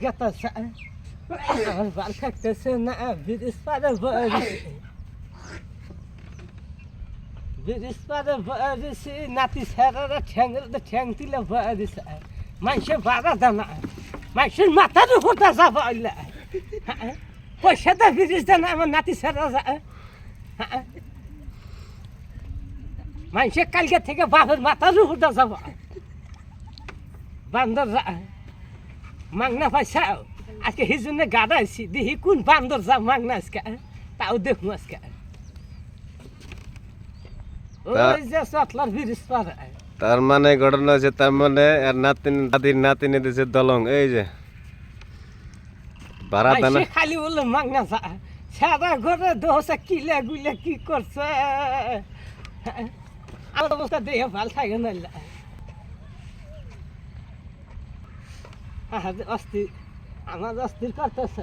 গেতাছে আমার ভাল থাকতেছে না ব্রিজ পারে ব্রিজ পারে বসি নাতি স্যারেরা ঠ্যাং দিলে বসে মানুষের বাড়া দানা মানুষের মাথার উপরটা যাবা পয়সা দেয় ব্রিজ দেয় না আমার নাতি স্যারেরা যায় মানুষের কালকে থেকে বাপের মাথার উপরটা যাবা বান্দর মাংনা পয়সা আজকে হিজুনে গাড়াইছি দেখি কোন বান্দর যা মাংনা আজকে তাও দেখুন আজকে ওই যে চটলার ব্রিজ পারে তার মানে ঘটনা হচ্ছে তার মানে আর নাতিনি দিছে দলং এই যে ভাড়া দানা খালি বললো মাংনা যা সারা ঘরে দোষা কিলে গুলে কি করছে আমার অবস্থা দেখে ভাল থাকে না অস্থির আমার অস্থির করতেছে